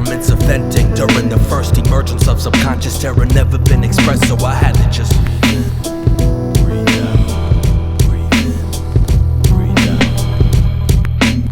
temperaments of venting during the first emergence of subconscious terror never been expressed, so I had to just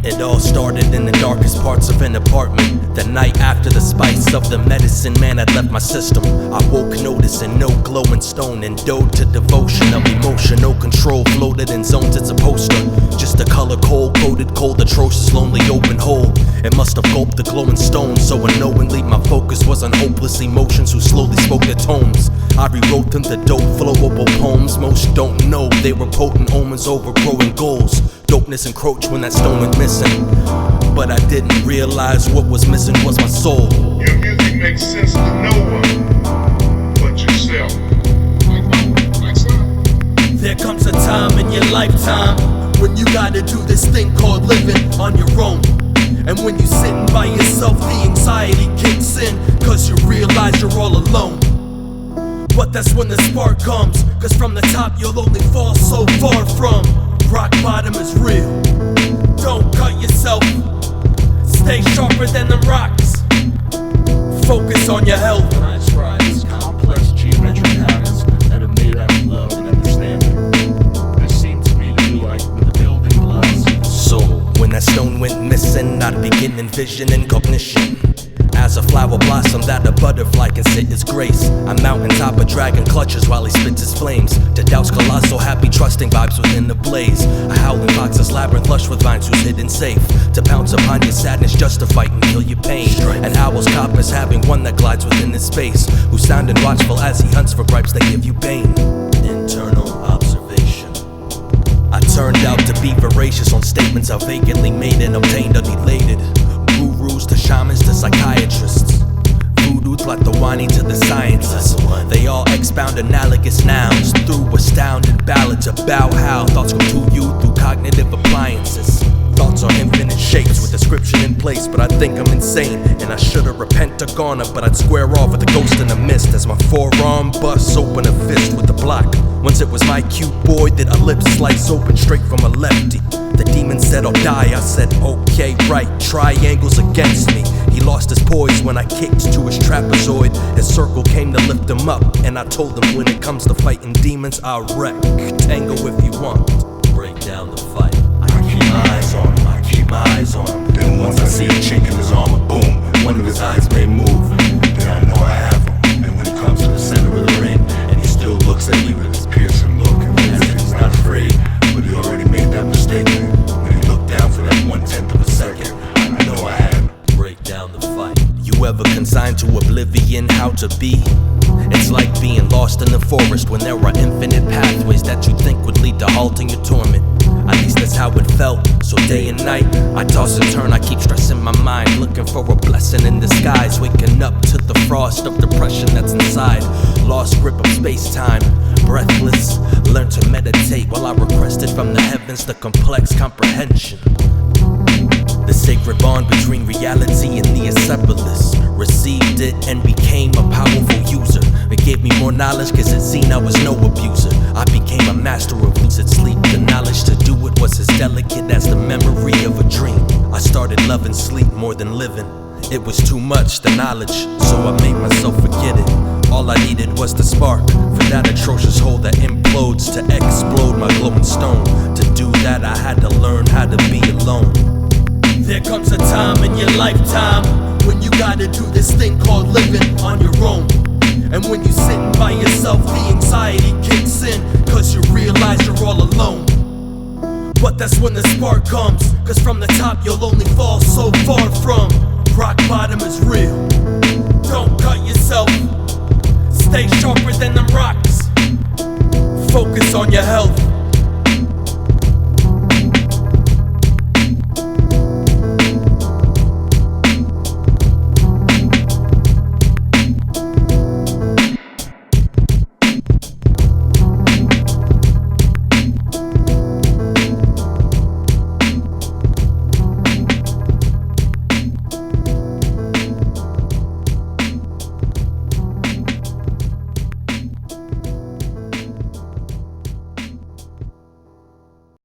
It all started in the darkest parts of an apartment. The night after the spice of the medicine man had left my system, I woke noticing no glowing stone and dove to devotion of emotional control. Floated in zones, it's a poster, just a color cold-coded, cold, atrocious, lonely open hole. It must have gulped the glowing stone, so unknowingly my focus was on hopeless emotions who slowly spoke their tomes. I rewrote them to dope, flowable poems. Most don't know they were potent omens overgrowing goals. Dopeness encroached when that stone went missing, but I didn't realize what was missing was my soul. Your music makes sense to no one but yourself. There comes a time in your lifetime when you gotta do this thing called living on your own. And when you're sitting by yourself, the anxiety kicks in, cause you realize you're all alone. But that's when the spark comes, cause from the top you'll only fall so far from. Rock bottom is real. Don't cut yourself. Stay sharper than the rocks. Focus on your health. I try these complex geometric patterns that are made out of love and understanding. They seem to me to be like the building blocks. So when that stone went missing, I'd begin envisioning cognition. As a flower blossom that a butterfly can sit its grace. A mountain top a dragon clutches while he spits his flames. To doubt's colossal happy trusting vibes within the blaze. A howling fox's labyrinth lush with vines who's hidden safe. To pounce upon your sadness just to fight and kill your pain. An owl's copper's having one that glides within his space. Who's sounding watchful as he hunts for gripes that give you pain. Internal observation. I turned out to be voracious on statements I vacantly made and obtained unelated. Gurus to shamans to psychiatrists, voodoo like the whiny to the scientists. They all expound analogous nouns through astounded ballads about how thoughts come to you through cognitive appliances. Thoughts are infinite shapes with description in place, but I think I'm insane and I should've repent or gone up, but I'd square off with the ghost in the mist as my forearm busts open a fist with the block. Once it was my cute boy that a lip slice open straight from a lefty. The demon said I'll die, I said okay, right, triangles against me. He lost his poise when I kicked to his trapezoid. His circle came to lift him up, and I told him when it comes to fighting demons, I'll wreck. Tango if you want, break down the fight. I keep my eyes on him, I keep my eyes on him. Then once I see a chink in his armor, boom, one of his eyes may move. Then I know I have him. And when he comes to the center of the ring, and he still looks at me with his piercing look, as if he's not afraid, but he already made that mistake. When he looked down for that 1/10 of a second, I know I had him. Break down the fight. You ever consigned to oblivion how to be? It's like being lost in the forest when there are infinite pathways that you think would lead to halting your torment. At least that's how it felt. So day and night, I toss and turn, I keep stressing my mind, looking for a blessing in disguise, waking up to the frost of depression that's inside. Lost grip of space-time, breathless, learn to meditate while I requested from the heavens the complex comprehension. The sacred bond between reality and the acephalous. Received it and became a powerful user. It gave me more knowledge cause it seen I was no abuser. I became a master of lucid sleep. The knowledge to do it was as delicate as the memory of a dream. I started loving sleep more than living. It was too much, the knowledge, so I made myself forget it. All I needed was the spark for that atrocious hole that implodes to explode my glowing stone. To do that I had to learn how to be alone. There comes a time in your lifetime when you gotta do this thing called living on your own. And when you're sitting by yourself, the anxiety kicks in, cause you realize you're all alone. But that's when the spark comes, cause from the top you'll only fall so far from. Rock bottom is real.